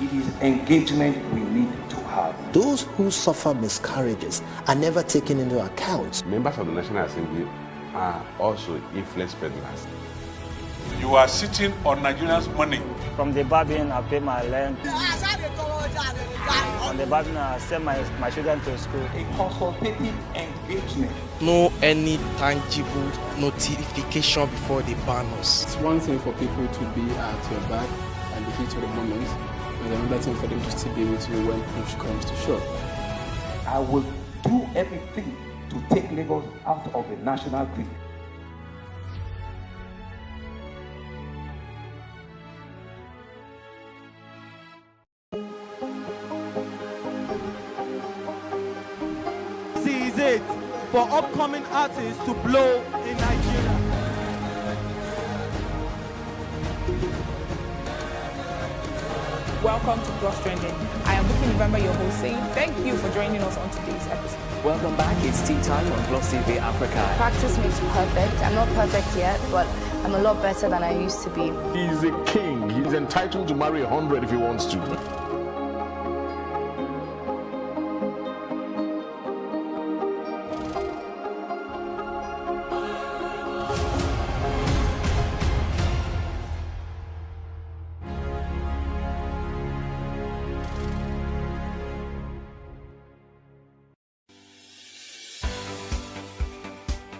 It is engagement we need to have. Those who suffer miscarriages are never taken into account. Members of the National Assembly are also influence peddlers. You are sitting on Nigerians' money. From the Babin, I pay my rent. On the Babin, I send my children to school. A consultative engagement. No any tangible notification before they ban us. It's one thing for people to be at your back and the heat of the moment, and another thing for them to still be with you when push comes to shove. I will do everything to take Lagos out of the national grid. This is it for upcoming artists to blow in Nigeria. Welcome to Plus Trending. I am Booking November, your host, saying thank you for joining us on today's episode. Welcome back. It's tea time on PlusTvAfrica. Practice makes perfect. I'm not perfect yet, but I'm a lot better than I used to be. He's a king. He's entitled to marry 100 if he wants to.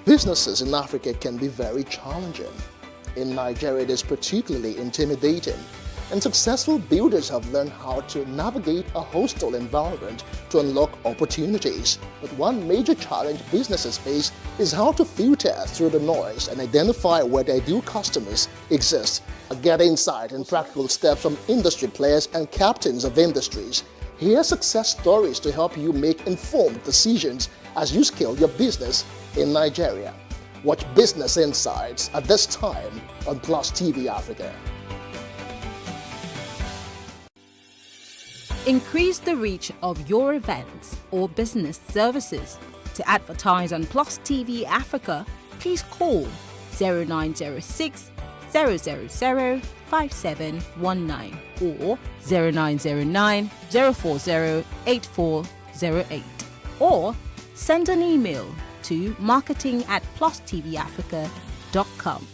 Businesses in Africa can be very challenging. In Nigeria, it is particularly intimidating, and successful builders have learned how to navigate a hostile environment to unlock opportunities. But one major challenge businesses face is how to filter through the noise and identify where their ideal customers exist. Get insight and practical steps from industry players and captains of industries. Hear success stories to help you make informed decisions as you scale your business in Nigeria. Watch Business Insights at this time on PlusTvAfrica. Increase the reach of your events or business services. To advertise on PlusTvAfrica, please call 0906 000 5719 or 0909 040 8408, or send an email to marketing@PlusTvAfrica.com.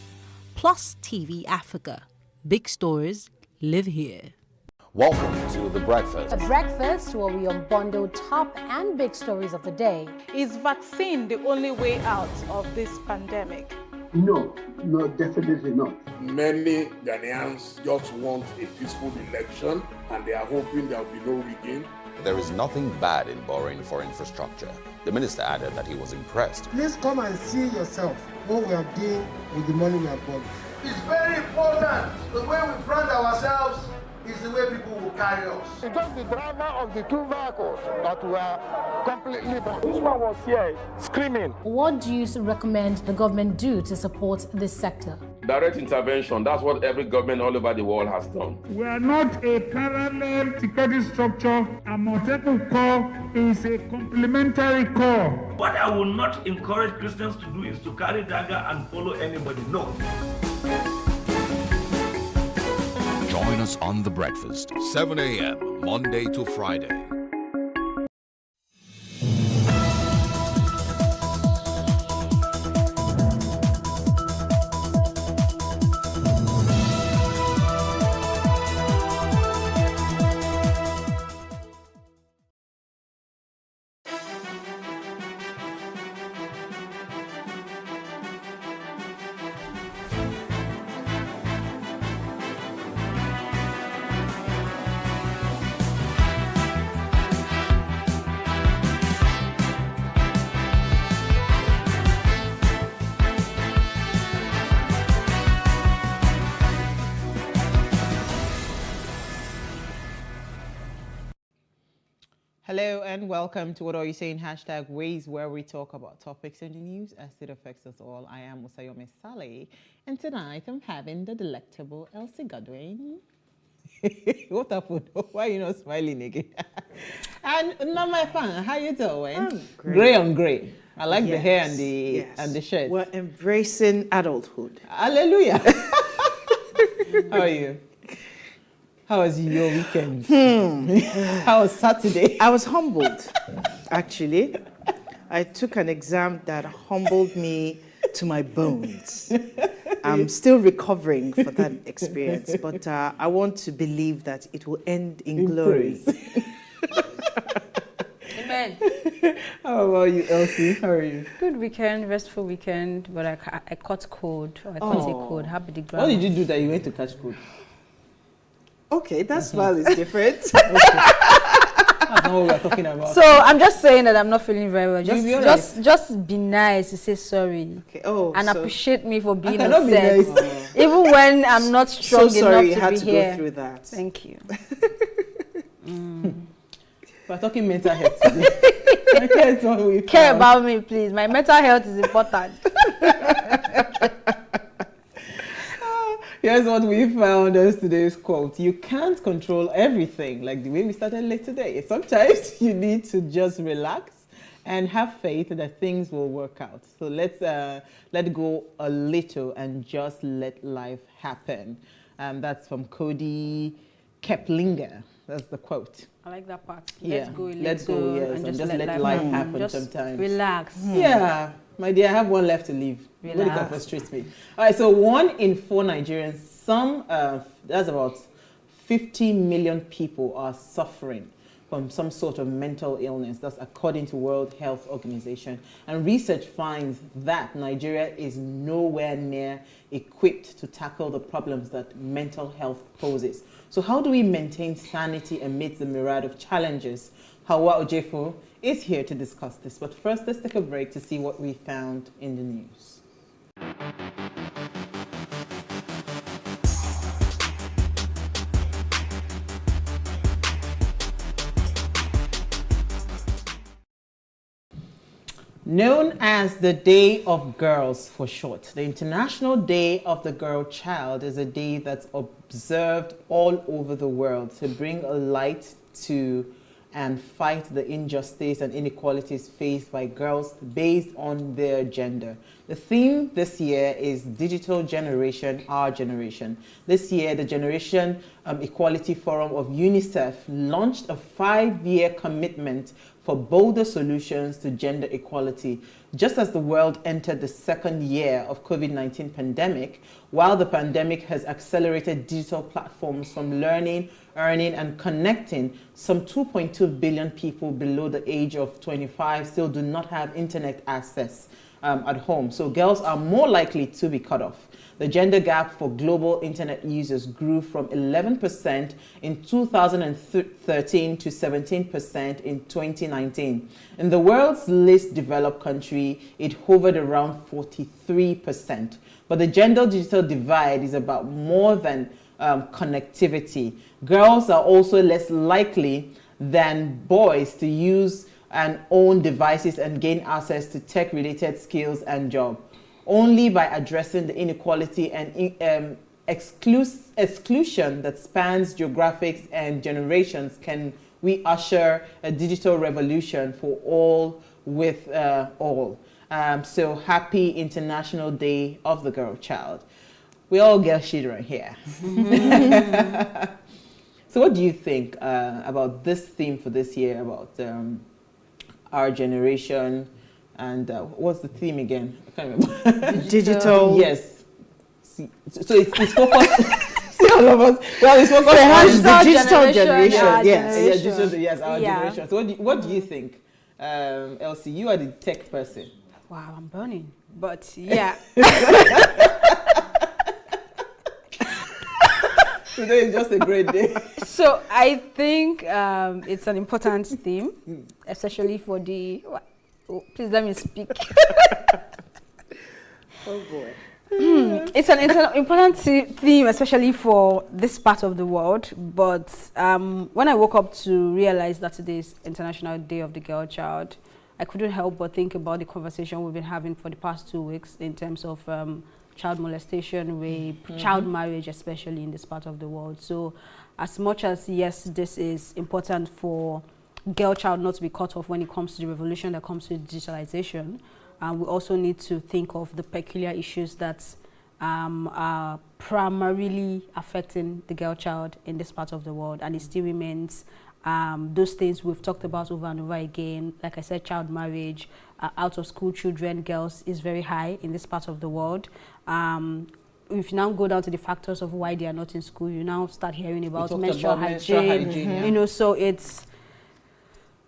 Plus TV Africa. Big stories live here. Welcome to The Breakfast. A breakfast where we unbundle top and big stories of the day. Is vaccine the only way out of this pandemic? No, definitely not. Many Ghanaians just want a peaceful election and they are hoping there will be no rigging. There is nothing bad in borrowing for infrastructure. The minister added that he was impressed. Please come and see yourself what we are doing with the money we are borrowing. It's very important. The way we brand ourselves is the way people will carry us. It's just the driver of the two vehicles that were completely burned. This one was here screaming. What do you recommend the government do to support this sector? Direct intervention, that's what every government all over the world has done. We are not a parallel ticketing structure. A multiple core is a complementary core. What I will not encourage Christians to do is to carry dagger and follow anybody. No. Join us on The Breakfast, 7 a.m., Monday to Friday. Hello and welcome to What Are You Saying? Hashtag ways where we talk about topics in the news as it affects us all. I am Usayome Saleh, and tonight I'm having the delectable Elsie Godwin. What happened? Why are you not smiling again? And Mama Fan, how you doing? I'm great. Gray on gray. I like the hair and the shirt. We're embracing adulthood. Hallelujah. How are you? How was your weekend? How was Saturday? I was humbled, actually. I took an exam that humbled me to my bones. I'm still recovering for that experience, but I want to believe that it will end in glory. Amen. How about you, Elsie? How are you? Good weekend, restful weekend, but I caught cold. I caught a cold. Happy the ground. What did you do that you went to catch cold? Okay, that smile is different. That's not what we're talking about. So I'm just saying that I'm not feeling very well. Just be nice to say sorry. Okay. Oh, and appreciate me for being upset. Be nice. Even when I'm not strong so sorry enough to you had be to here. go through that. Thank you. We're talking mental health today. Care about me, please. My mental health is important. Here's what we found as today's quote. You can't control everything, like the way we started late today. Sometimes you need to just relax and have faith that things will work out. So let's let go a little and just let life happen. That's from Cody Keplinger. That's the quote. I like that part. Let's go, yes, and just let life happen just sometimes. Relax. Yeah. My dear, I have one left to leave. Really frustrates me. All right, so 1 in 4 Nigerians, that's about 50 million people are suffering from some sort of mental illness. That's according to World Health Organization. And research finds that Nigeria is nowhere near equipped to tackle the problems that mental health poses. So how do we maintain sanity amidst the myriad of challenges? Hawa Ojefo is here to discuss this. But first, let's take a break to see what we found in the news. Known as the Day of Girls for short, the International Day of the Girl Child is a day that's observed all over the world to bring a light to and fight the injustice and inequalities faced by girls based on their gender. The theme this year is Digital Generation, Our Generation. This year, the Generation Equality Forum of UNICEF launched a 5-year commitment for bolder solutions to gender equality. Just as the world entered the 2nd year of COVID-19 pandemic, while the pandemic has accelerated digital platforms from learning, earning, and connecting, some 2.2 billion people below the age of 25 still do not have internet access at home. So girls are more likely to be cut off. The gender gap for global internet users grew from 11% in 2013 to 17% in 2019. In the world's least developed country, it hovered around 43%. But the gender-digital divide is about more than connectivity. Girls are also less likely than boys to use and own devices and gain access to tech-related skills and jobs. Only by addressing the inequality and exclusion that spans geographics and generations can we usher a digital revolution for all with all. So happy International Day of the Girl Child. We all girl children here. So what do you think about this theme for this year, about our generation? And what's the theme again? I can't remember. Digital. Yes. So it's focused. See all of us. Well, it's focused on the digital generation. Yes, our generation. So what do you think, Elsie? You are the tech person. Wow, I'm burning. But yeah. Today is just a great day. So I think it's an important theme, especially for the. Oh, please let me speak. Oh boy. It's an important theme, especially for this part of the world. But when I woke up to realize that today is International Day of the Girl Child, I couldn't help but think about the conversation we've been having for the past 2 weeks in terms of child molestation, rape, child marriage, especially in this part of the world. So as much as, yes, this is important for girl child not to be cut off when it comes to the revolution that comes with digitalization, we also need to think of the peculiar issues that are primarily affecting the girl child in this part of the world, and it still remains those things we've talked about over and over again. Like I said, child marriage, out of school children, girls, is very high in this part of the world. If you now go down to the factors of why they are not in school, you now start hearing about menstrual hygiene, you know, so it's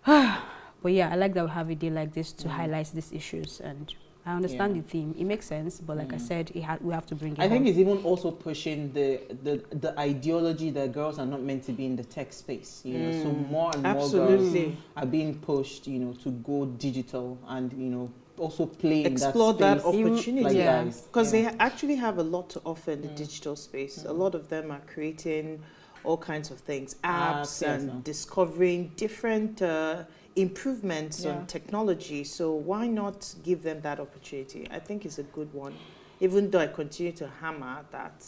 but yeah, I like that we have a day like this to highlight these issues, and I understand the theme. It makes sense, but like I said, we have to bring it I think home. it's even also pushing the ideology that girls are not meant to be in the tech space. You know, so more and more girls are being pushed, you know, to go digital and, you know, also play explore in that space, opportunity, because they actually have a lot to offer in the digital space. A lot of them are creating all kinds of things, apps and discovering different improvements on technology. So why not give them that opportunity? I think it's a good one, even though I continue to hammer that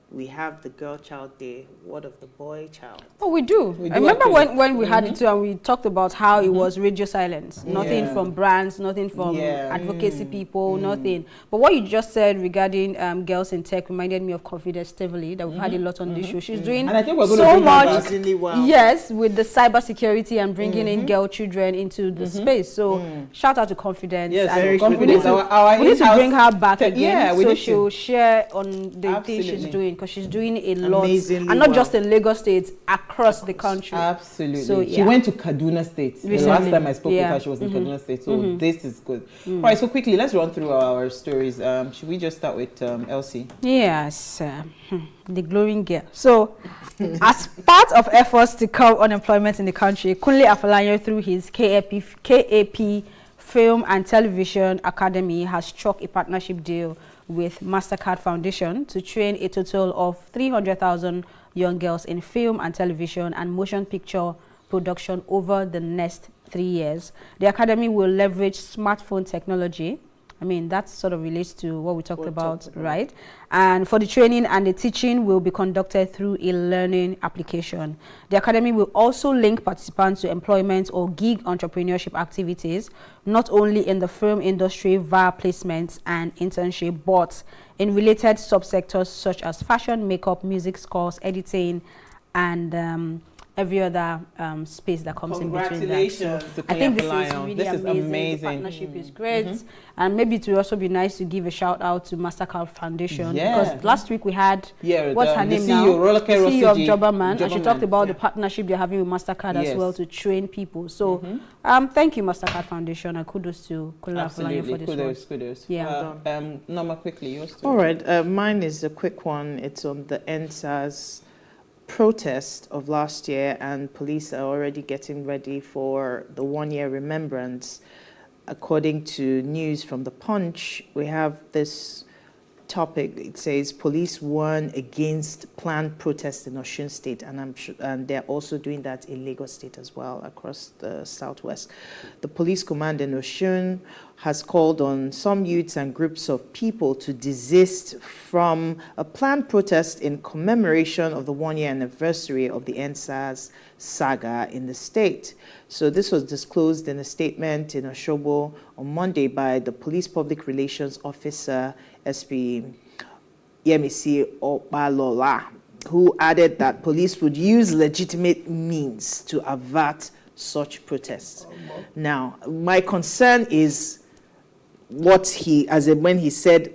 we have the girl child day. What of the boy child? Oh, we do. I remember when we had it too, and we talked about how it was radio silence. Nothing from brands, nothing from advocacy people, nothing. But what you just said regarding girls in tech reminded me of Confidence Tivoli, that we've had a lot on this show. She's doing and I think we're going so to much, yes, with the cyber security and bringing in girl children into the space. So shout out to Confidence. Yes, and Confidence. We need to bring her back again, Yeah, so she'll share on the things she's doing, because she's doing a lot, amazingly and not just in Lagos State, across the country. Absolutely. So, she went to Kaduna State. Recently. The last time I spoke with her, she was in Kaduna State. So this is good. All right, so quickly, let's run through our stories. Should we just start with Elsie? Yes, the glowing girl. So, as part of efforts to curb unemployment in the country, Kunle Afolayan, through his KAP Film and Television Academy, has struck a partnership deal with MasterCard Foundation to train a total of 300,000 young girls in film and television and motion picture production over the next 3 years. The academy will leverage smartphone technology. I mean, that sort of relates to what we talked about, right? And for the training and the teaching will be conducted through a learning application. The academy will also link participants to employment or gig entrepreneurship activities, not only in the film industry via placements and internship, but in related subsectors such as fashion, makeup, music scores, editing, and every other space that comes in between that. So I think this is really amazing. The partnership is great. And maybe it will also be nice to give a shout out to MasterCard Foundation, because last week we had, what's her name now? The CEO of Jobberman, and she talked about the partnership they're having with MasterCard as well to train people. So thank you, MasterCard Foundation, and kudos to Kunle Afolayan for this one. Kudos. Yeah. Norma, quickly, yours too. All right, mine is a quick one. It's on the NSAS protest of last year, and police are already getting ready for the 1-year remembrance. According to news from The Punch, we have this topic. It says police warn against planned protests in Osun State, and they're also doing that in Lagos State as well, across the southwest. The police command in Osun has called on some youths and groups of people to desist from a planned protest in commemoration of the 1-year anniversary of the NSAS saga in the state. So this was disclosed in a statement in Osogbo on Monday by the police public relations officer, SP Yemisi Opalola, who added that police would use legitimate means to avert such protests. Now, my concern is what when he said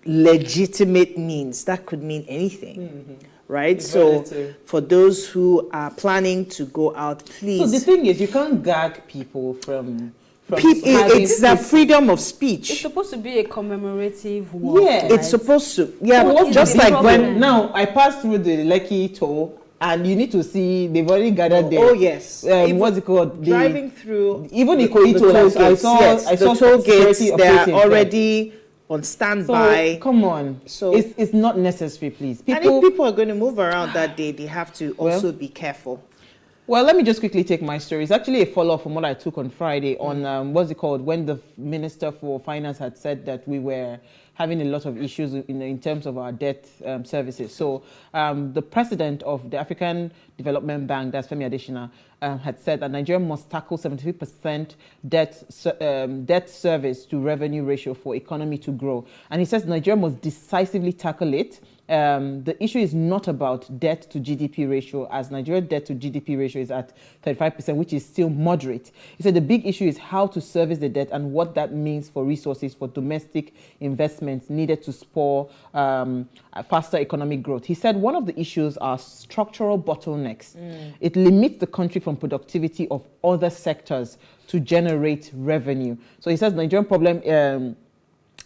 legitimate means, that could mean anything, right? So for those who are planning to go out, please. So the thing is, you can't gag people from it's the freedom of speech. It's supposed to be a commemorative walk. Yeah, it's supposed to. Yeah, so just like when now I passed through the Lekki toll, and you need to see they've already gathered there. Oh yes. What's it called? Driving through even the Ikoyi toll. I saw toll gates. They are already on standby. So, come on. So it's not necessary, please. And if people are going to move around that day, they have to also be careful. Well, let me just quickly take my story. It's actually a follow-up from what I took on Friday on, what's it called, when the Minister for Finance had said that we were having a lot of issues in terms of our debt services. So the president of the African Development Bank, that's Femi Adesina, had said that Nigeria must tackle 73% debt service to revenue ratio for economy to grow. And he says Nigeria must decisively tackle it. The issue is not about debt to GDP ratio, as Nigeria's debt to GDP ratio is at 35%, which is still moderate. He said the big issue is how to service the debt and what that means for resources for domestic investments needed to spur faster economic growth. He said one of the issues are structural bottlenecks. It limits the country from productivity of other sectors to generate revenue. So he says the Nigerian problem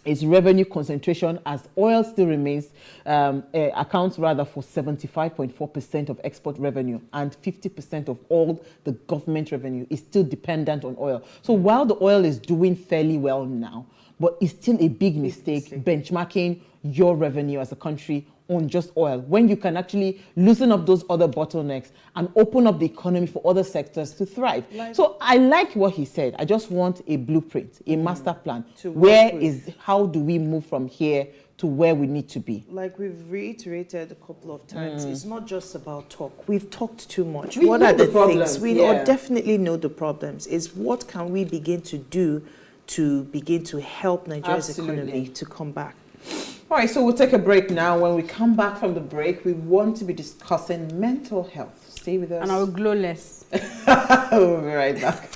is revenue concentration, as oil still remains, accounts rather for 75.4% of export revenue, and 50% of all the government revenue is still dependent on oil. So while the oil is doing fairly well now, but it's still a big mistake benchmarking your revenue as a country on just oil, when you can actually loosen up those other bottlenecks and open up the economy for other sectors to thrive. So I like what he said. I just want a blueprint, a master plan. How do we move from here to where we need to be? Like we've reiterated a couple of times, it's not just about talk. We've talked too much. We what know are the problems, things? We definitely know the problems. Is what can we begin to do to begin to help Nigeria's economy to come back? All right, so we'll take a break now. When we come back from the break, we want to be discussing mental health. Stay with us. And I will glow less. We'll be right back.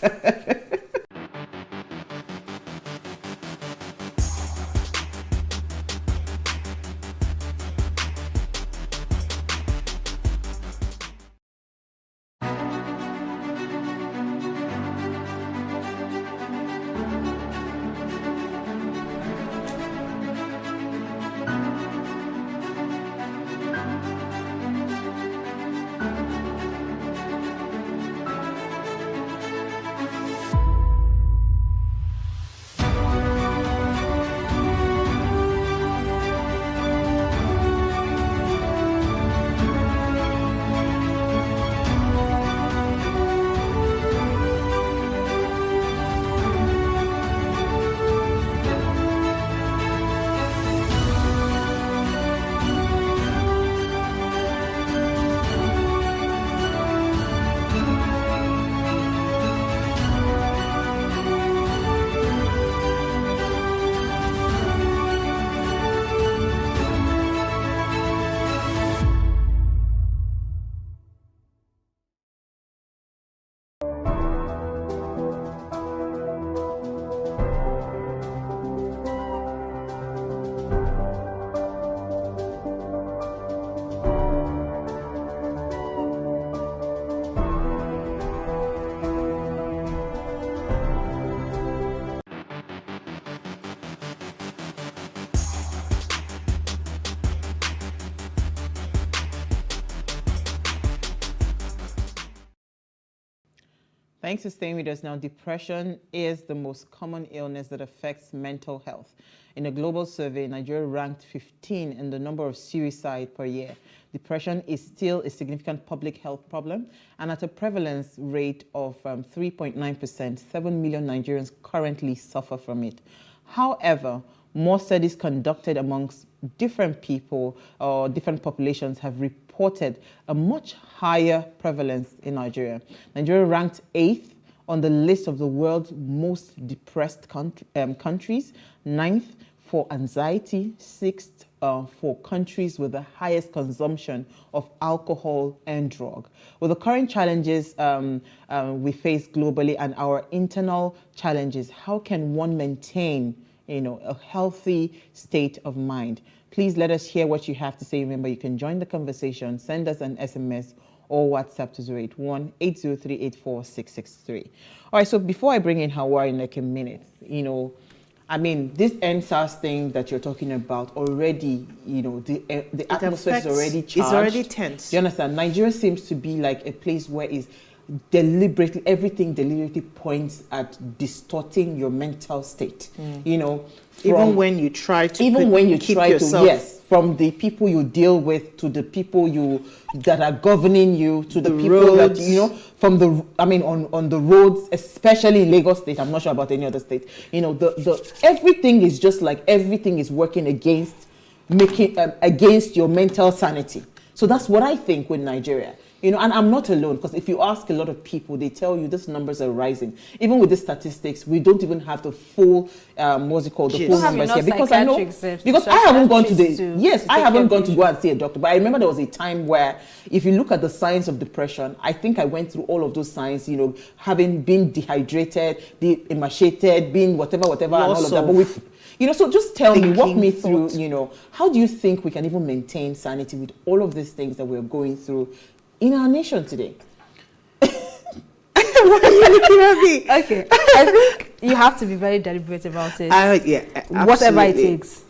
Thanks for staying with us now. Depression is the most common illness that affects mental health. In a global survey, Nigeria ranked 15 in the number of suicide per year. Depression is still a significant public health problem, and at a prevalence rate of 3.9%, 7 million Nigerians currently suffer from it. However, more studies conducted amongst different people or different populations have reported a much higher prevalence in Nigeria. Nigeria ranked 8th on the list of the world's most depressed countries, 9th for anxiety, 6th for countries with the highest consumption of alcohol and drug. With the current challenges we face globally and our internal challenges, how can one maintain a healthy state of mind? Please let us hear what you have to say. Remember, you can join the conversation. Send us an SMS or WhatsApp to 081-803-84663. All right, so before I bring in Hawa in like a minute, I mean, this NSAS thing that you're talking about already, the atmosphere is already charged. It's already tense. Do you understand? Nigeria seems to be like a place where everything deliberately points at distorting your mental state. You know, even when you try to keep yourself. Yes, from the people you deal with to the people that are governing you to the people roads. that, you know, from the, I mean, on the roads, especially in Lagos State. I'm not sure about any other state. You know, everything is just like everything is working against your mental sanity. So that's what I think with Nigeria. You know, and I'm not alone, because if you ask a lot of people, they tell you these numbers are rising. Even with the statistics, we don't even have the full, what's it called, the full numbers here. Because I know, because I haven't gone to I haven't gone to go and see a doctor. But I remember there was a time where, if you look at the signs of depression, I think I went through all of those signs, you know, having been dehydrated, emaciated, being whatever, and all of that. But you know, so just tell me, walk me through, you know, how do you think we can even maintain sanity with all of these things that we're going through in our nation today? Why are you looking at me? Okay, I think you have to be very deliberate about it. Whatever it takes.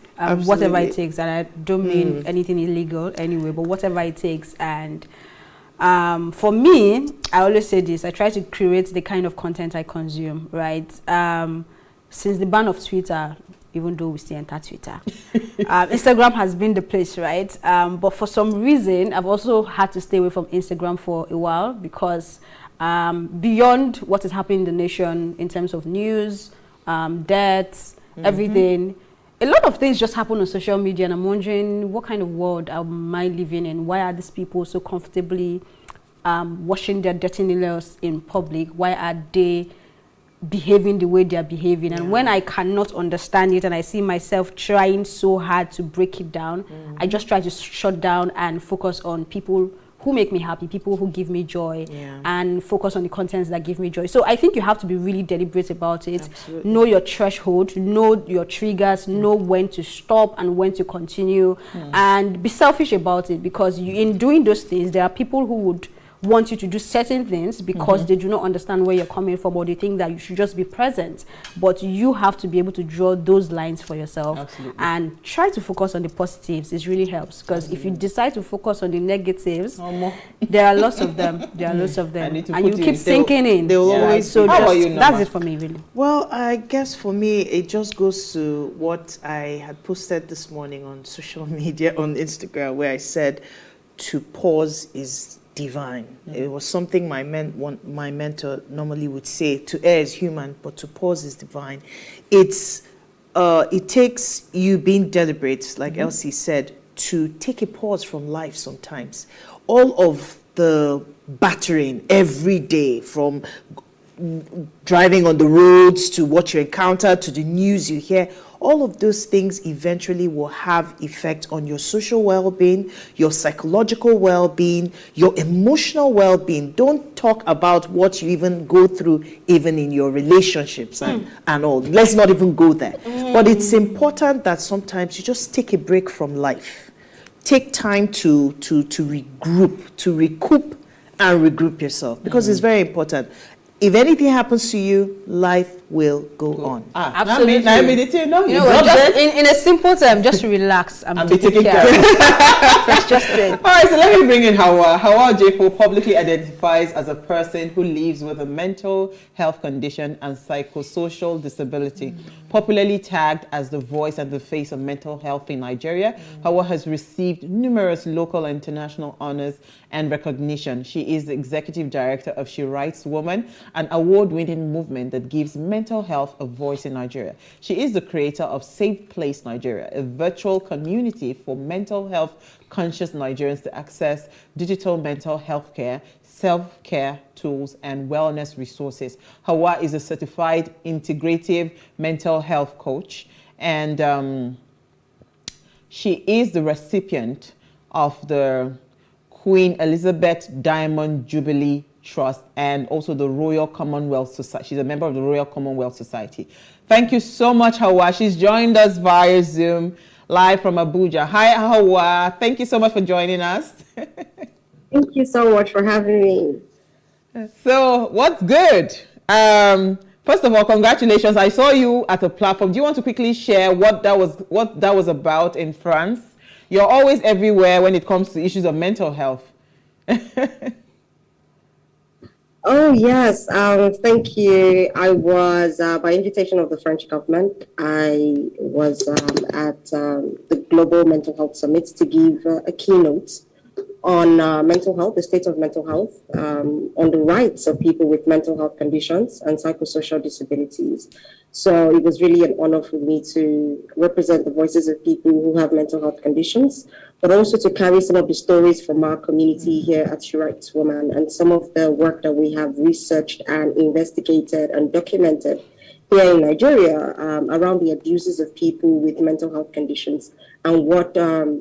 Whatever it takes, and I don't mean anything illegal anyway, but whatever it takes. And for me, I always say this, I try to curate the kind of content I consume, right? Since the ban of Twitter, even though we still enter Twitter, Instagram has been the place, right? But for some reason, I've also had to stay away from Instagram for a while, because beyond what is happening in the nation in terms of news, deaths, everything, a lot of things just happen on social media, and I'm wondering, what kind of world am I living in? Why are these people so comfortably washing their dirty nails in public? Why are they behaving the way they're behaving? And when I cannot understand it, and I see myself trying so hard to break it down, I just try to shut down and focus on people who make me happy, people who give me joy, and focus on the contents that give me joy. So I think you have to be really deliberate about it. Absolutely. Know your threshold, know your triggers, know when to stop and when to continue, and be selfish about it, because in doing those things, there are people who would want you to do certain things because they do not understand where you're coming from, or they think that you should just be present. But you have to be able to draw those lines for yourself and try to focus on the positives. It really helps, because if you decide to focus on the negatives, there are lots of them. There are lots of them, and you keep sinking in. They will always. So that's it for me, really. Well, I guess for me, it just goes to what I had posted this morning on social media, on Instagram, where I said to pause is divine. It was something my mentor normally would say, to err is human, but to pause is divine. It takes you being deliberate, like Elsie said, to take a pause from life sometimes. All of the battering every day, from driving on the roads to what you encounter to the news you hear, all of those things eventually will have effect on your social well-being, your psychological well-being, your emotional well-being. Don't talk about what you even go through, even in your relationships and all. Let's not even go there. But it's important that sometimes you just take a break from life. Take time to regroup, to recoup and regroup yourself, because it's very important. If anything happens to you, life will go on. Absolutely. In a simple term, just relax and be taken care of. That's just it. All right, so let me bring in Hawa. Hawa Ojefo publicly identifies as a person who lives with a mental health condition and psychosocial disability. Popularly tagged as the voice and the face of mental health in Nigeria, Hawa has received numerous local and international honors and recognition. She is the executive director of She Writes Woman, an award-winning movement that gives mental health a voice in Nigeria. She is the creator of Safe Place Nigeria, a virtual community for mental health conscious Nigerians to access digital mental health care, self-care tools, and wellness resources. Hawa is a certified integrative mental health coach, and she is the recipient of the Queen Elizabeth Diamond Jubilee Trust and also the Royal Commonwealth Society. She's a member of the Royal Commonwealth Society. Thank you so much, Hawa. She's joined us via Zoom live from Abuja. Hi, Hawa. Thank you so much for joining us. Thank you so much for having me. So, what's good? First of all, congratulations. I saw you at a platform. Do you want to quickly share what that was about in France? You're always everywhere when it comes to issues of mental health. Oh, yes. Thank you. I was, by invitation of the French government, I was at the Global Mental Health Summit to give a keynote on mental health, the state of mental health, on the rights of people with mental health conditions and psychosocial disabilities. So it was really an honor for me to represent the voices of people who have mental health conditions, but also to carry some of the stories from our community here at She Rights Woman and some of the work that we have researched and investigated and documented here in Nigeria around the abuses of people with mental health conditions and what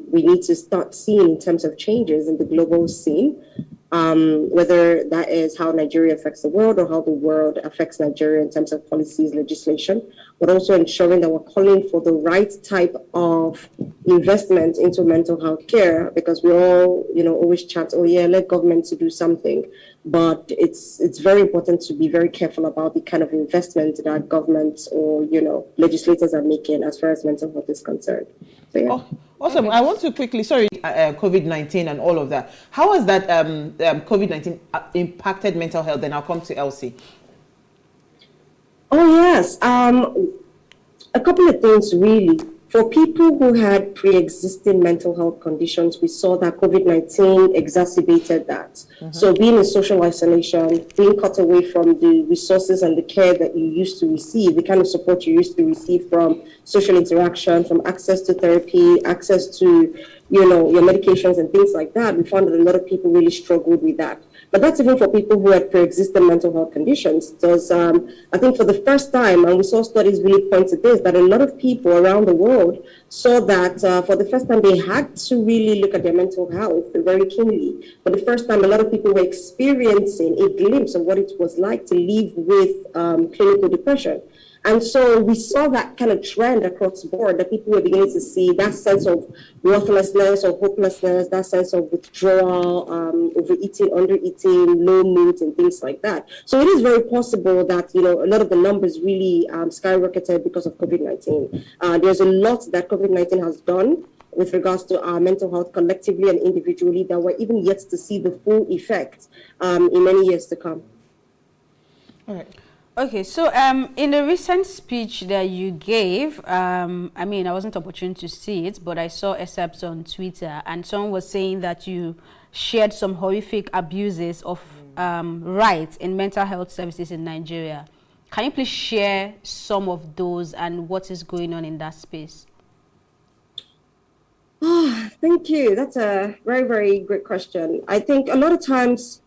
we need to start seeing in terms of changes in the global scene, whether that is how Nigeria affects the world or how the world affects Nigeria in terms of policies, legislation, but also ensuring that we're calling for the right type of investment into mental health care, because we all, always chat, oh yeah, let government to do something. But it's very important to be very careful about the kind of investment that governments or, legislators are making as far as mental health is concerned. So, yeah. Oh, awesome. I want to quickly, COVID-19 and all of that. How has that COVID-19 impacted mental health? Then I'll come to Elsie. Oh, yes. A couple of things, really. For people who had pre-existing mental health conditions, we saw that COVID-19 exacerbated that. Mm-hmm. So being in social isolation, being cut away from the resources and the care that you used to receive, the kind of support you used to receive from social interaction, from access to therapy, access to, your medications and things like that, we found that a lot of people really struggled with that. But that's even for people who had pre-existing mental health conditions. Because I think for the first time, and we saw studies really point to this, that a lot of people around the world saw that for the first time they had to really look at their mental health very keenly. For the first time, a lot of people were experiencing a glimpse of what it was like to live with clinical depression. And so we saw that kind of trend across the board, that people were beginning to see that sense of worthlessness or hopelessness, that sense of withdrawal, overeating, undereating, low mood, and things like that. So it is very possible that, a lot of the numbers really skyrocketed because of COVID-19. There's a lot that COVID-19 has done with regards to our mental health collectively and individually that we're even yet to see the full effect in many years to come. All right. Okay, so in the recent speech that you gave, I wasn't opportune to see it, but I saw excerpts on Twitter, and someone was saying that you shared some horrific abuses of rights in mental health services in Nigeria. Can you please share some of those and what is going on in that space? Oh, thank you. That's a very, very great question. I think a lot of times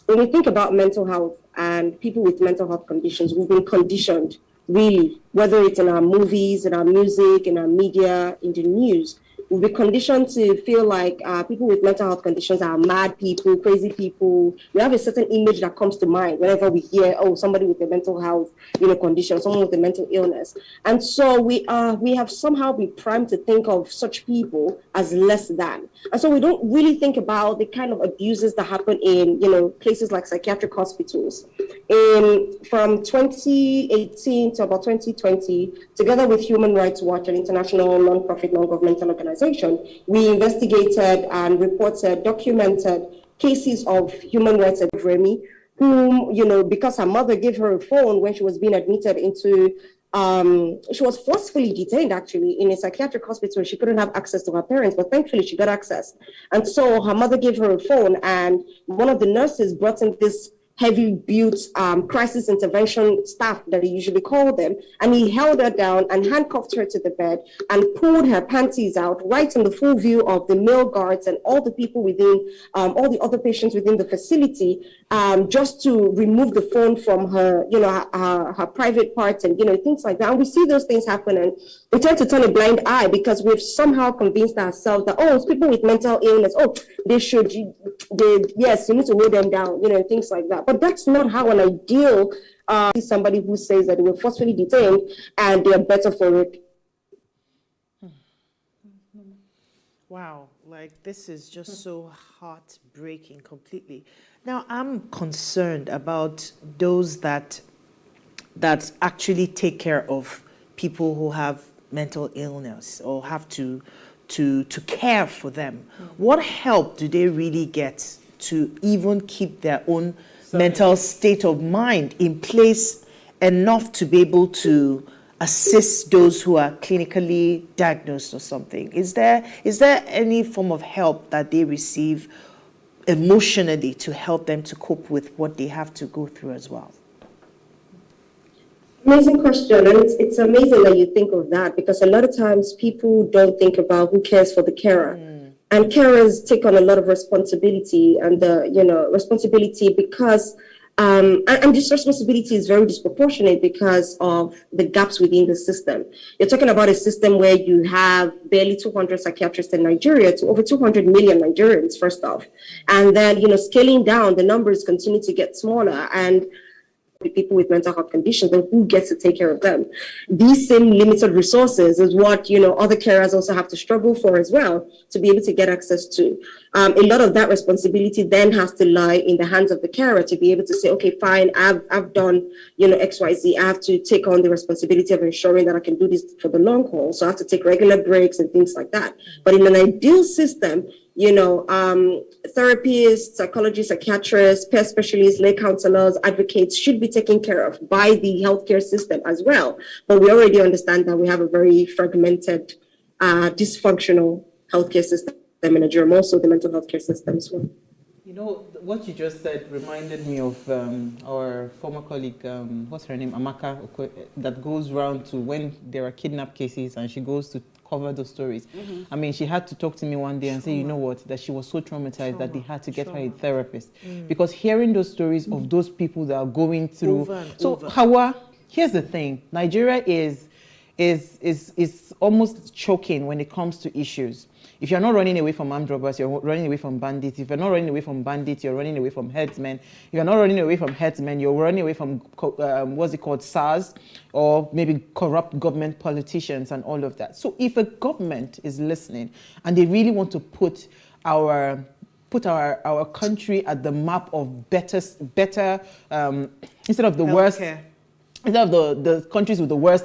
when we think about mental health and people with mental health conditions, we've been conditioned, really, whether it's in our movies, in our music, in our media, in the news. We've been conditioned to feel like people with mental health conditions are mad people, crazy people. We have a certain image that comes to mind whenever we hear, oh, somebody with a mental health condition, someone with a mental illness. And so we have somehow been primed to think of such people as less than. And so we don't really think about the kind of abuses that happen in, places like psychiatric hospitals. From 2018 to about 2020, together with Human Rights Watch, an international non-profit, non-governmental organization, we investigated and reported, documented cases of human rights abuse, Remy, whom, because her mother gave her a phone when she was being admitted into, she was forcefully detained actually in a psychiatric hospital. She couldn't have access to her parents, but thankfully she got access. And so her mother gave her a phone, and one of the nurses brought in this heavily built crisis intervention staff that they usually call them, and he held her down and handcuffed her to the bed and pulled her panties out right in the full view of the male guards and all the people within, all the other patients within the facility, just to remove the phone from her, her private parts and, things like that. And we see those things happen, and we tend to turn a blind eye because we've somehow convinced ourselves that, oh, it's people with mental illness, oh, yes, you need to weigh them down, things like that. But that's not how an ideal somebody who says that they were forcefully detained and they're better for it. Wow, this is just so heartbreaking completely. Now, I'm concerned about those that actually take care of people who have mental illness or have to care for them. What help do they really get to even keep their own mental state of mind in place enough to be able to assist those who are clinically diagnosed or something? Is there any form of help that they receive emotionally to help them to cope with what they have to go through as well? Amazing question. And it's amazing that you think of that, because a lot of times people don't think about who cares for the carer. And carers take on a lot of responsibility and, responsibility because, and this responsibility is very disproportionate because of the gaps within the system. You're talking about a system where you have barely 200 psychiatrists in Nigeria to over 200 million Nigerians, first off. And then, scaling down, the numbers continue to get smaller. And people with mental health conditions, then who gets to take care of them? These same limited resources is what other carers also have to struggle for as well, to be able to get access to. A lot of that responsibility then has to lie in the hands of the carer to be able to say, okay, fine, I've done XYZ. I have to take on the responsibility of ensuring that I can do this for the long haul. So I have to take regular breaks and things like that. But in an ideal system, therapists, psychologists, psychiatrists, peer specialists, lay counselors, advocates should be taken care of by the healthcare system as well. But we already understand that we have a very fragmented, dysfunctional healthcare system in Nigeria, also the mental health care system as well. What you just said reminded me of our former colleague, what's her name, Amaka, that goes around to when there are kidnap cases and she goes to cover those stories. I mean, she had to talk to me one day and say, you know what, that she was so traumatized that they had to get her a therapist. Because hearing those stories of those people that are going through. Hawa, here's the thing. Nigeria is almost choking when it comes to issues. If you're not running away from armed robbers, you're running away from bandits. If you're not running away from bandits, you're running away from herdsmen. If you're not running away from herdsmen, you're running away from, SARS, or maybe corrupt government politicians and all of that. So if a government is listening and they really want to put our country at the map of better instead of the worst. Instead of the countries with the worst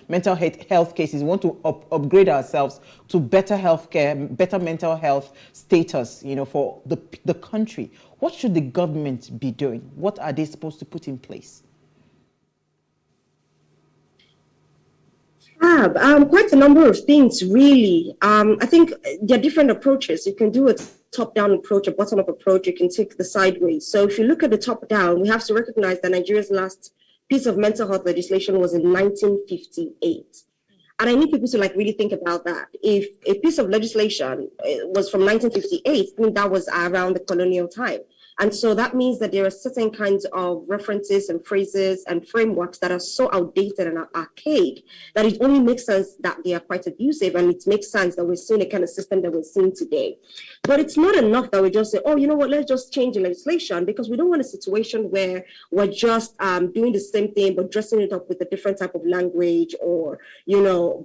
mental health cases, we want to upgrade ourselves to better healthcare, better mental health status, for the country. What should the government be doing? What are they supposed to put in place? Quite a number of things, really. I think there are different approaches. You can do a top-down approach, a bottom-up approach. You can take the sideways. So if you look at the top-down, we have to recognize that Nigeria's last piece of mental health legislation was in 1958. And I need people to really think about that. If a piece of legislation was from 1958, I think that was around the colonial time. And so that means that there are certain kinds of references and phrases and frameworks that are so outdated and archaic that it only makes sense that they are quite abusive, and it makes sense that we're seeing a kind of system that we're seeing today. But it's not enough that we just say, oh, you know what, let's just change the legislation, because we don't want a situation where we're just doing the same thing but dressing it up with a different type of language, or,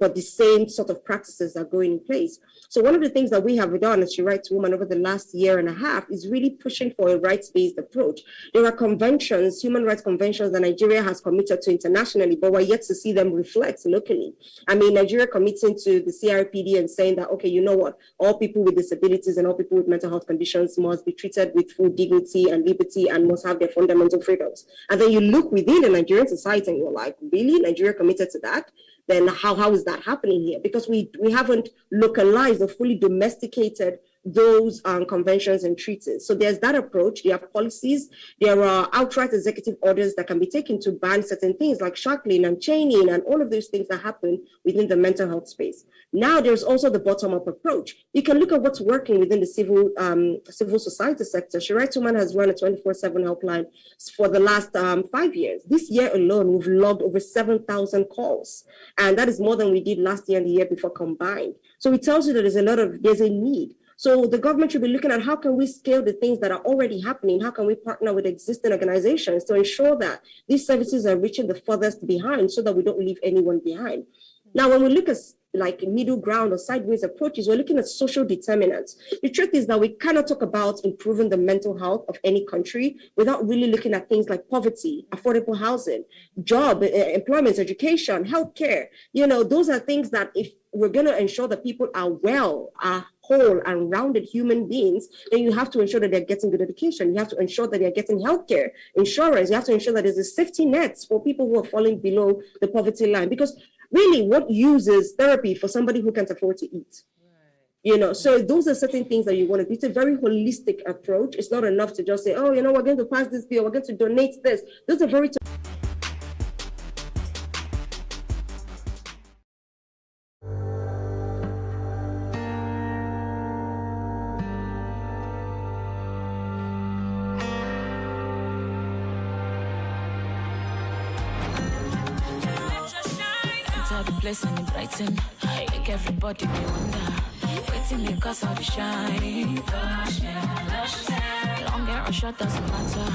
but the same sort of practices are going in place. So one of the things that we have done as She Rights Woman over the last year and a half is really pushing for a rights-based approach. There are conventions, human rights conventions that Nigeria has committed to internationally, but we're yet to see them reflect locally. I mean, Nigeria committing to the CRPD and saying that, okay, you know what, all people with disabilities and all people with mental health conditions must be treated with full dignity and liberty and must have their fundamental freedoms. And then you look within the Nigerian society and you're like, really? Nigeria committed to that? Then how is that happening here? Because we haven't localized or fully domesticated those conventions and treaties. So there's that approach. There are policies. There are outright executive orders that can be taken to ban certain things like shackling and chaining and all of those things that happen within the mental health space. Now there's also the bottom-up approach. You can look at what's working within the civil society sector. She Rights Woman has run a 24/7 helpline for the last 5 years. This year alone, we've logged over 7,000 calls. And that is more than we did last year and the year before combined. So it tells you that there's a need. So the government should be looking at how can we scale the things that are already happening? How can we partner with existing organizations to ensure that these services are reaching the furthest behind so that we don't leave anyone behind? Now, when we look at middle ground or sideways approaches, we're looking at social determinants. The truth is that we cannot talk about improving the mental health of any country without really looking at things like poverty, affordable housing, job, employment, education, healthcare. Those are things that if we're going to ensure that people are well, are whole and rounded human beings, then you have to ensure that they're getting good education. You have to ensure that they're getting healthcare, insurance. You have to ensure that there's a safety net for people who are falling below the poverty line. Because really, what uses therapy for somebody who can't afford to eat? So those are certain things that you want to do. It's a very holistic approach. It's not enough to just say, oh, we're going to pass this bill, we're going to donate this. Those are very and it brighten, make everybody be wonder. Waiting because all the shine. Lush hair. Long hair or short doesn't matter.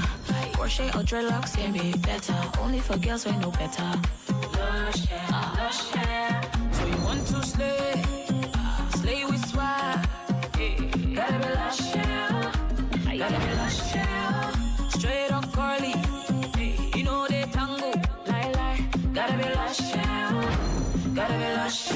Crochet or dreadlocks can be better. Only for girls we know better. Lush hair. So you want to slay with swag. Gotta be lush hair. Gotta be lush hair. Straight or curly. You know they tango. Lie. Gotta be lush hair. Gotta be lush.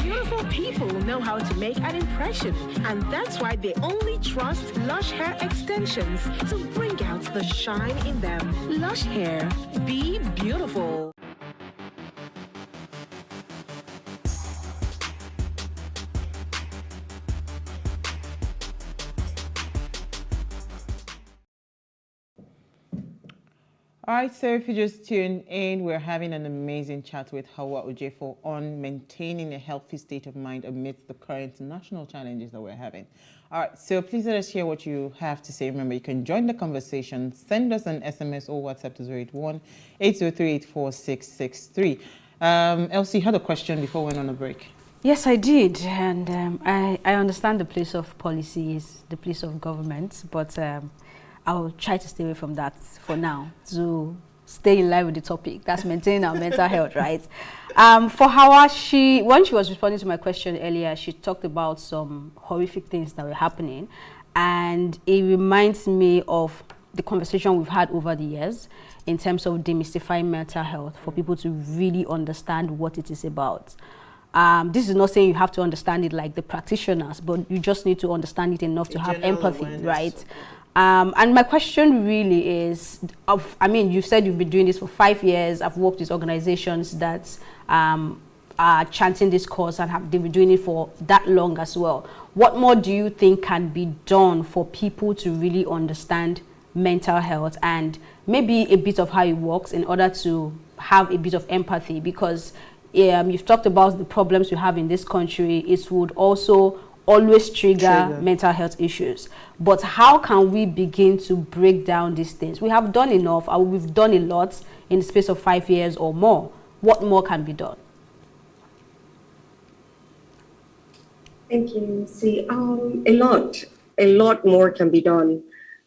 Beautiful people know how to make an impression, and that's why they only trust Lush Hair Extensions to bring out the shine in them. Lush Hair, be beautiful. All right, so if you just tuned in, we're having an amazing chat with Hawa Ojefo on maintaining a healthy state of mind amidst the current national challenges that we're having. All right, so please let us hear what you have to say. Remember, you can join the conversation. Send us an SMS or WhatsApp to 081-803-84663. Elsie, had a question before we went on a break. Yes, I did, and I understand the place of policy is the place of government, but I'll try to stay away from that for now to stay in line with the topic. That's maintaining our mental health, right? For Hawa, when she was responding to my question earlier, she talked about some horrific things that were happening, and it reminds me of the conversation we've had over the years in terms of demystifying mental health for people to really understand what it is about. This is not saying you have to understand it like the practitioners, but you just need to understand it enough to have empathy, right? And my question really is, you said you've been doing this for 5 years. I've worked with organizations that are chanting this cause and they've been doing it for that long as well. What more do you think can be done for people to really understand mental health and maybe a bit of how it works in order to have a bit of empathy? Because you've talked about the problems we have in this country. It would also always trigger mental health issues. But how can we begin to break down these things? We have done enough, we've done a lot in the space of 5 years or more. What more can be done? Thank you. See, a lot more can be done.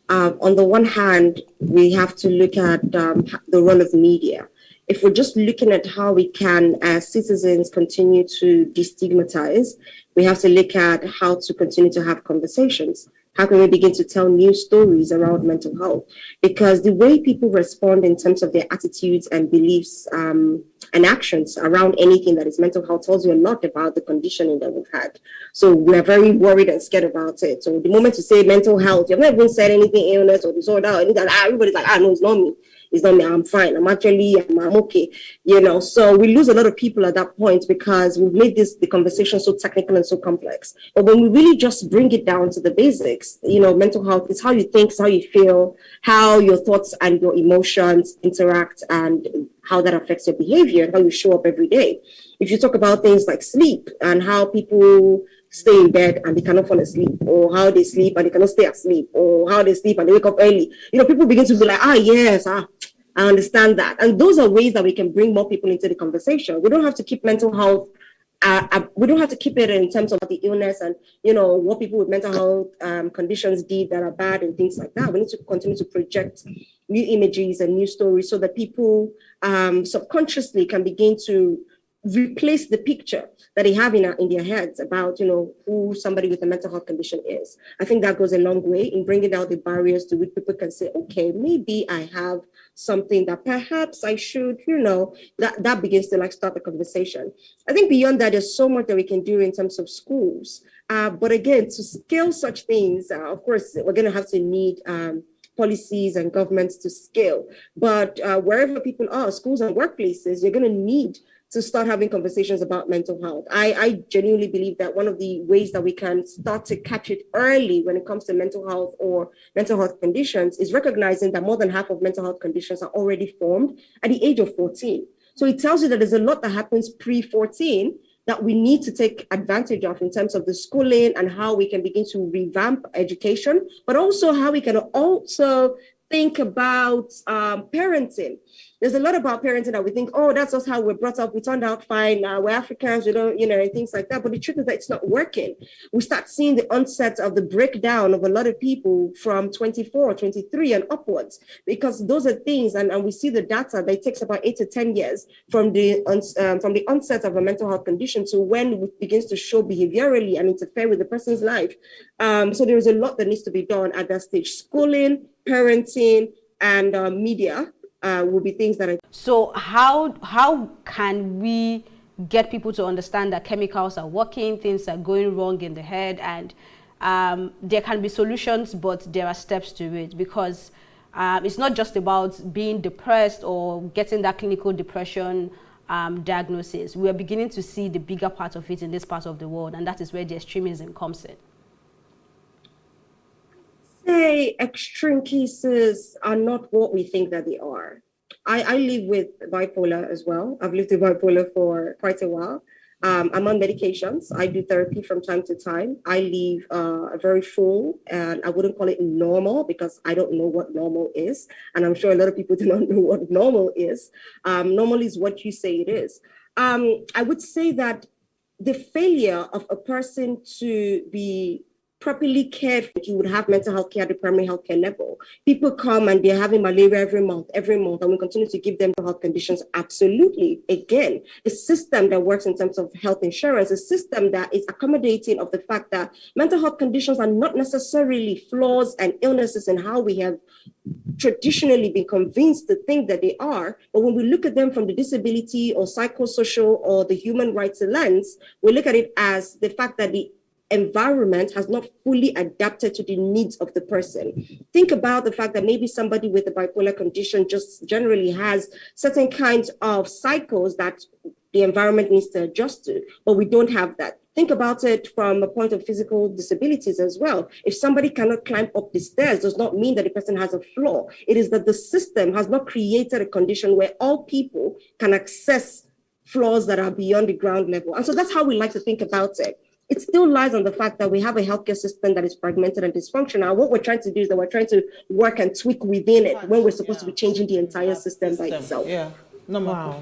On the one hand, we have to look at the role of media. If we're just looking at how we can, as citizens, continue to destigmatize, we have to look at how to continue to have conversations. How can we begin to tell new stories around mental health? Because the way people respond in terms of their attitudes and beliefs and actions around anything that is mental health tells you a lot about the conditioning that we've had. So we're very worried and scared about it. So the moment you say mental health, you've not even said anything illness or disorder or anything. Everybody's like, no, it's not me. It's not me, I'm fine. I'm okay, So we lose a lot of people at that point because we've made the conversation so technical and so complex. But when we really just bring it down to the basics, mental health is how you think, it's how you feel, how your thoughts and your emotions interact, and how that affects your behavior and how you show up every day. If you talk about things like sleep and how people stay in bed and they cannot fall asleep, or how they sleep and they cannot stay asleep, or how they sleep and they wake up early, people begin to be like, I understand that. And those are ways that we can bring more people into the conversation. We don't have to keep mental health, we don't have to keep it in terms of the illness and, what people with mental health conditions did that are bad and things like that. We need to continue to project new images and new stories so that people subconsciously can begin to replace the picture that they have in their heads about, who somebody with a mental health condition is. I think that goes a long way in bringing down the barriers to which people can say, okay, maybe I have something that perhaps I should, that begins to start the conversation. I think beyond that, there's so much that we can do in terms of schools. But again, to scale such things, of course, we're going to have to need policies and governments to scale. But wherever people are, schools and workplaces, you're going to need to start having conversations about mental health. I genuinely believe that one of the ways that we can start to catch it early when it comes to mental health or mental health conditions is recognizing that more than half of mental health conditions are already formed at the age of 14. So it tells you that there's a lot that happens pre-14 that we need to take advantage of in terms of the schooling and how we can begin to revamp education, but also how we can also think about parenting. There's a lot about parenting that we think, oh, that's just how we're brought up. We turned out fine. We're Africans, things like that. But the truth is that it's not working. We start seeing the onset of the breakdown of a lot of people from 24, 23 and upwards, because those are things, and we see the data that it takes about 8 to 10 years from the onset of a mental health condition to when it begins to show behaviorally and interfere with the person's life. So there is a lot that needs to be done at that stage. Schooling, parenting, and media will be things that So how can we get people to understand that chemicals are working, things are going wrong in the head, and there can be solutions, but there are steps to it, because it's not just about being depressed or getting that clinical depression diagnosis. We are beginning to see the bigger part of it in this part of the world, and that is where the extremism comes in. Say extreme cases are not what we think that they are. I live with bipolar as well. I've lived with bipolar for quite a while. I'm on medications. I do therapy from time to time. I live very full, and I wouldn't call it normal because I don't know what normal is. And I'm sure a lot of people do not know what normal is. Normal is what you say it is. I would say that the failure of a person to be properly cared for, you would have mental health care at the primary health care level. People come and they're having malaria every month, and we continue to give them health conditions. Absolutely. Again, a system that works in terms of health insurance, a system that is accommodating of the fact that mental health conditions are not necessarily flaws and illnesses in how we have traditionally been convinced to think that they are. But when we look at them from the disability or psychosocial or the human rights lens, we look at it as the fact that the environment has not fully adapted to the needs of the person. Think about the fact that maybe somebody with a bipolar condition just generally has certain kinds of cycles that the environment needs to adjust to, but we don't have that. Think about it from a point of physical disabilities as well. If somebody cannot climb up the stairs, does not mean that the person has a flaw. It is that the system has not created a condition where all people can access flaws that are beyond the ground level. And so that's how we like to think about it. It still lies on the fact that we have a healthcare system that is fragmented and dysfunctional. What we're trying to do is that we're trying to work and tweak within it when we're supposed to be changing the entire system by itself. Yeah. Wow.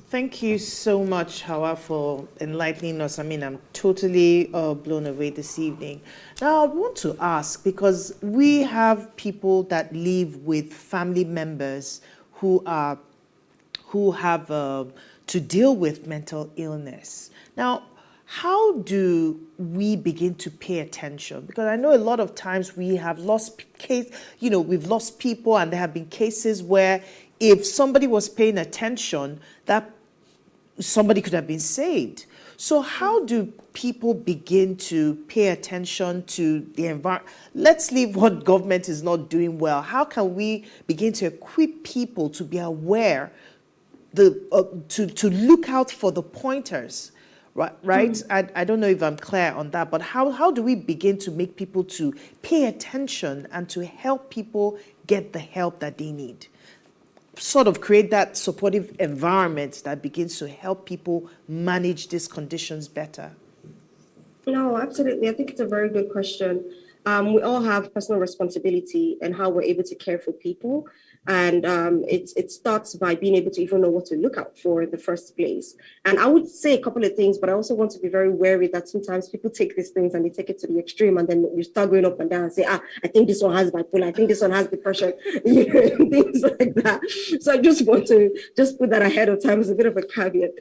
Thank you so much, Hawa, for enlightening us. I mean, I'm totally blown away this evening. Now, I want to ask, because we have people that live with family members who have to deal with mental illness. Now, how do we begin to pay attention? Because I know a lot of times we have lost we've lost people, and there have been cases where if somebody was paying attention, that somebody could have been saved. So how do people begin to pay attention to the environment? Let's leave what government is not doing well. How can we begin to equip people to be aware, to look out for the pointers? Right? I don't know if I'm clear on that, but how do we begin to make people to pay attention and to help people get the help that they need? Sort of create that supportive environment that begins to help people manage these conditions better. No, absolutely. I think it's a very good question. We all have personal responsibility in how we're able to care for people. And it starts by being able to even know what to look out for in the first place. And I would say a couple of things, but I also want to be very wary that sometimes people take these things and they take it to the extreme, and then you start going up and down and say, I think this one has bipolar, I think this one has depression, things like that. So I just want to just put that ahead of time as a bit of a caveat.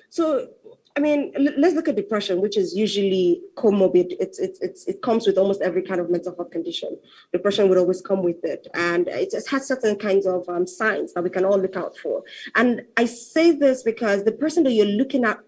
So I mean, let's look at depression, which is usually comorbid. It comes with almost every kind of mental health condition. Depression would always come with it. And it has certain kinds of signs that we can all look out for. And I say this because the person that you're looking at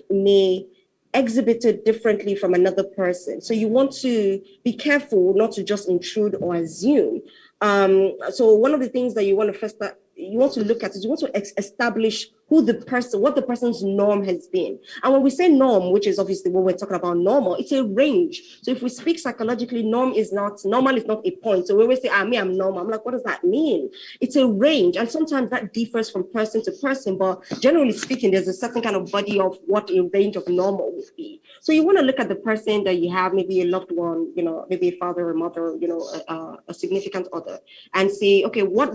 may exhibit it differently from another person. So you want to be careful not to just intrude or assume. So one of the things that you want to look at is you want to establish what the person's norm has been. And when we say norm, which is obviously what we're talking about normal, it's a range. So if we speak psychologically, normal is not a point. So when we say, I'm normal, I'm like, what does that mean? It's a range. And sometimes that differs from person to person, but generally speaking, there's a certain kind of body of what a range of normal would be. So you want to look at the person that you have, maybe a loved one, maybe a father or mother, a significant other, and say, okay, what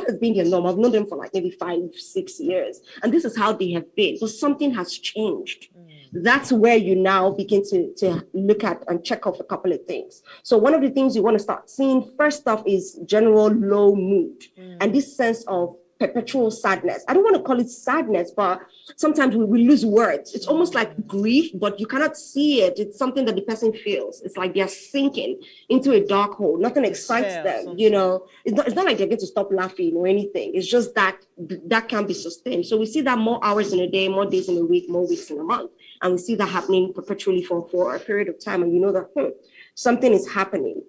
has been their norm? I've known them for like maybe 5-6 years. And this is how they have been, but something has changed. That's where you now begin to look at and check off a couple of things. So one of the things you want to start seeing first off is general low mood and this sense of perpetual sadness. I don't want to call it sadness, but sometimes we lose words. It's almost like grief, but you cannot see it. It's something that the person feels. It's like they're sinking into a dark hole. Nothing excites them, It's not like they're going to stop laughing or anything. It's just that can be sustained. So we see that more hours in a day, more days in a week, more weeks in a month. And we see that happening perpetually for a period of time. And you know that something is happening.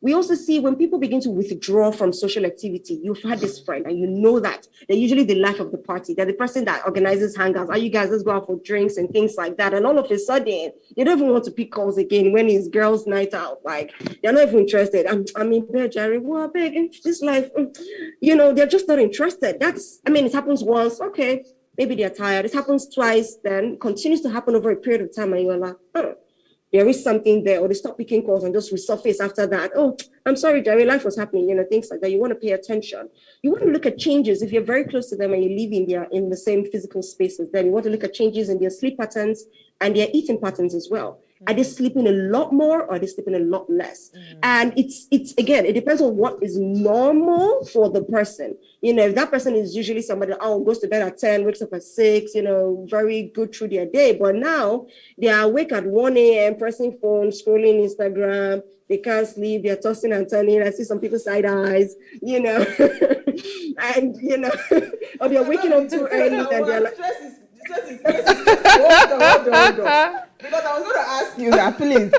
We also see when people begin to withdraw from social activity. You've had this friend and you know that they're usually the life of the party. They're the person that organizes hangouts. Are you guys, let's go out for drinks and things like that. And all of a sudden, you don't even want to pick calls again when it's girls' night out. Like, they're not even interested. I'm in bed, Jerry. Well, beg, this life, they're just not interested. It happens once. Okay, maybe they're tired. It happens twice, then continues to happen over a period of time. And you're like, there is something there, or they stop picking calls and just resurface after that. Oh, I'm sorry, Jerry, life was happening, things like that. You want to pay attention. You want to look at changes. If you're very close to them and you live in the same physical spaces, then you want to look at changes in their sleep patterns and their eating patterns as well. Are they sleeping a lot more or are they sleeping a lot less? And it's again, it depends on what is normal for the person. If that person is usually somebody that goes to bed at 10, wakes up at 6, very good through their day. But now they are awake at 1 a.m., pressing phone, scrolling Instagram. They can't sleep. They're tossing and turning. I see some people side eyes, and or they're waking up too early and they're like. Hold on. Because I was going to ask you that, please.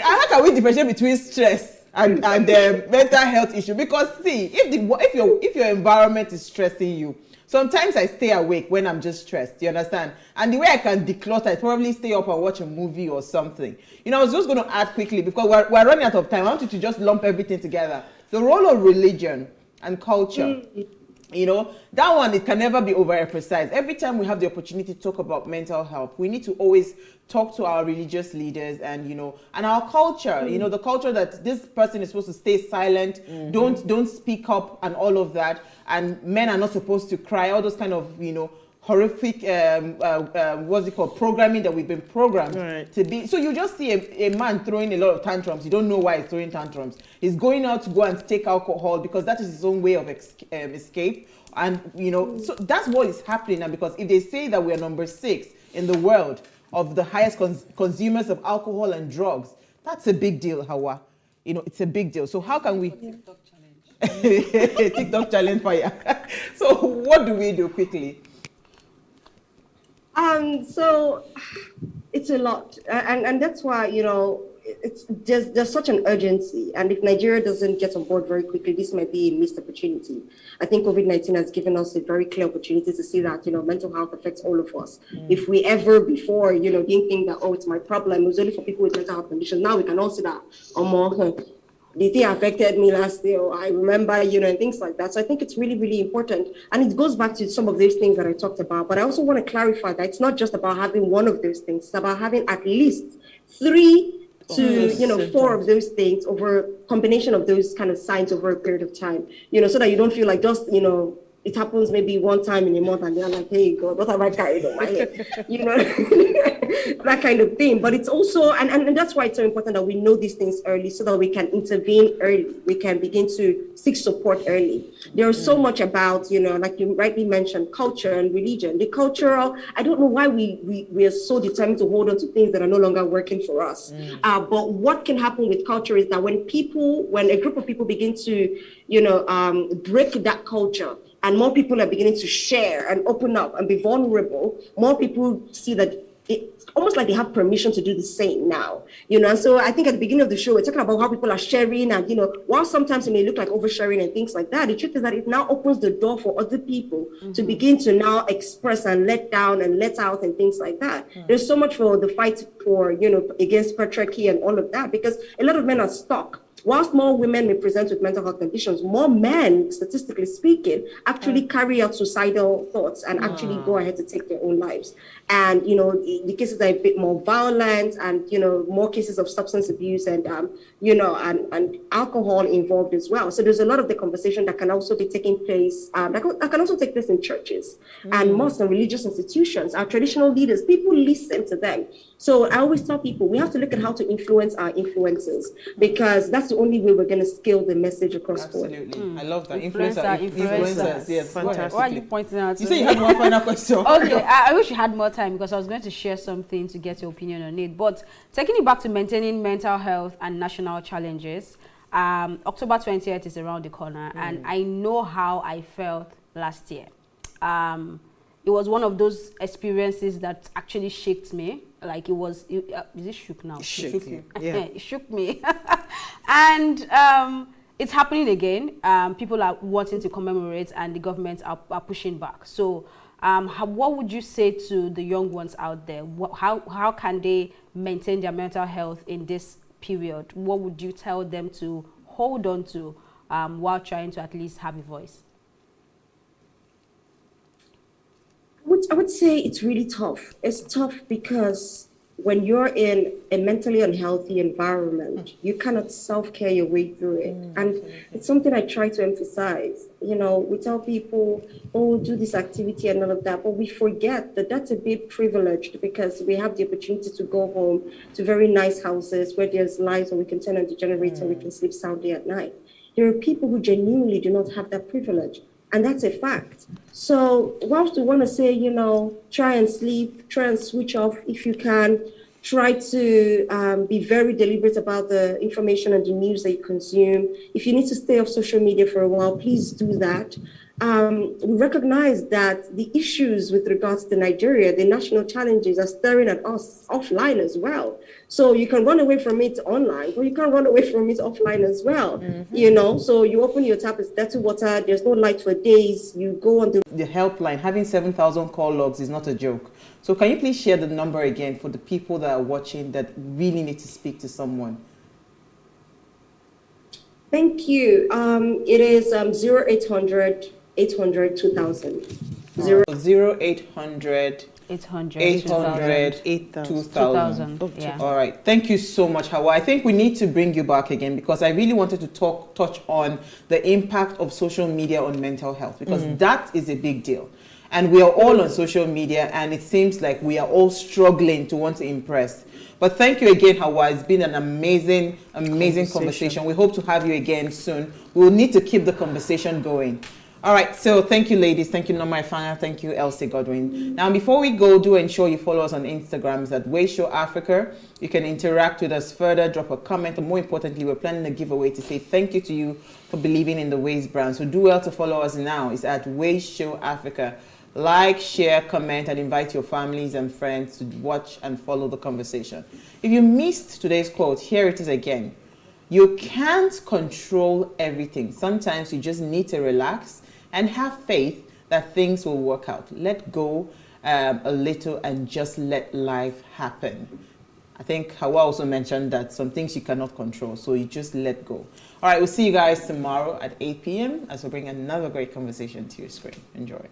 How can we differentiate between stress and the mental health issue? Because see, if your environment is stressing you, sometimes I stay awake when I'm just stressed. You understand? And the way I can declutter is probably stay up and watch a movie or something. I was just going to add quickly because we're running out of time. I want you to just lump everything together. The role of religion and culture. That one, it can never be overemphasized. Every time we have the opportunity to talk about mental health, we need to always talk to our religious leaders and our culture, the culture that this person is supposed to stay silent, don't speak up and all of that. And men are not supposed to cry, all those kind of, horrific, programming that we've been programmed to be. So you just see a man throwing a lot of tantrums. You don't know why he's throwing tantrums. He's going out to go and take alcohol because that is his own way of escape. And, so that's what is happening now, because if they say that we are number 6 in the world of the highest consumers of alcohol and drugs, that's a big deal, Hawa. It's a big deal. So how can we... TikTok challenge. TikTok challenge fire. So what do we do quickly? So it's a lot, and that's why there's such an urgency, and if Nigeria doesn't get on board very quickly, this might be a missed opportunity. I think COVID-19 has given us a very clear opportunity to see that mental health affects all of us. If we ever before didn't think that it's my problem, it was only for people with mental health conditions. Now we can all see that the thing affected me last year, I remember, and things like that. So I think it's really, really important. And it goes back to some of those things that I talked about. But I also want to clarify that it's not just about having one of those things. It's about having at least 3 to, you know, 4 of those things over combination of those kind of signs over a period of time, you know, so that you don't feel like just, you know, it happens maybe one time in a month and you're like, hey God, what have I carried on my head? You know, that kind of thing. But it's also, and that's why it's so important that we know these things early so that we can intervene early. We can begin to seek support early. There's so much about, you know, like you rightly mentioned, culture and religion. The cultural, I don't know why we are so determined to hold on to things that are no longer working for us. But what can happen with culture is that when a group of people begin to, you know, break that culture, and more people are beginning to share and open up and be vulnerable, more people see that it's almost like they have permission to do the same now, you know. And so I think at the beginning of the show, we're talking about how people are sharing, and, you know, while sometimes it may look like oversharing and things like that, the truth is that it now opens the door for other people to begin to now express and let down and let out and things like that. There's so much for the fight for, you know, against patriarchy and all of that, because a lot of men are stuck. Whilst more women may present with mental health conditions, more men, statistically speaking, actually carry out suicidal thoughts and actually go ahead to take their own lives. And, you know, the cases are a bit more violent and, you know, more cases of substance abuse and, you know, and alcohol involved as well. So there's a lot of the conversation that can also be taking place, that can also take place in churches and mosques and religious institutions. Our traditional leaders, people listen to them. So I always tell people, we have to look at how to influence our influencers, because that's the only way we're going to scale the message across board. Absolutely. I love that. Influencers. Yes, fantastic. Why are you pointing out? You say you had one final question. Okay, I wish you had more time because I was going to share something to get your opinion on it. But taking it back to maintaining mental health and national challenges, October 20th is around the corner, and I know how I felt last year. It was one of those experiences that actually shook me. Like it was, is it shook now? Shook you. Yeah. It shook me. And it's happening again. People are wanting to commemorate and the government are pushing back. So what would you say to the young ones out there? How can they maintain their mental health in this period? What would you tell them to hold on to while trying to at least have a voice? I would say it's really tough. It's tough because when you're in a mentally unhealthy environment, you cannot self-care your way through it. And it's something I try to emphasize. You know, we tell people, oh, do this activity and all of that, but we forget that that's a bit privileged because we have the opportunity to go home to very nice houses where there's lights and we can turn on the generator and we can sleep soundly at night. There are people who genuinely do not have that privilege. And that's a fact. So whilst we want to say, you know, try and sleep, try and switch off if you can, try to be very deliberate about the information and the news that you consume. If you need to stay off social media for a while, please do that. We recognize that the issues with regards to Nigeria, the national challenges are staring at us offline as well. So you can run away from it online, but you can't run away from it offline as well. You know, so you open your tap, it's dirty water, there's no light for days, you go on the helpline. Having 7,000 call logs is not a joke. So can you please share the number again for the people that are watching that really need to speak to someone? Thank you. It is 0800 800 2000. 0800 800 2000. Yeah. All right. Thank you so much, Hawa. I think we need to bring you back again because I really wanted to touch on the impact of social media on mental health because that is a big deal. And we are all on social media and it seems like we are all struggling to want to impress. But thank you again, Hawa. It's been an amazing conversation. We hope to have you again soon. We will need to keep the conversation going. All right, so thank you, ladies. Thank you, Norma Ifana. Thank you, Elsie Godwin. Now, before we go, do ensure you follow us on Instagram at PlusTvAfrica. You can interact with us further, drop a comment, and more importantly, we're planning a giveaway to say thank you to you for believing in the Ways brand. So do well to follow us now. It's at PlusTvAfrica. Like, share, comment, and invite your families and friends to watch and follow the conversation. If you missed today's quote, here it is again. You can't control everything. Sometimes you just need to relax and have faith that things will work out. Let go a little and just let life happen. I think Hawa also mentioned that some things you cannot control, so you just let go. All right, we'll see you guys tomorrow at 8 p.m. as we bring another great conversation to your screen. Enjoy.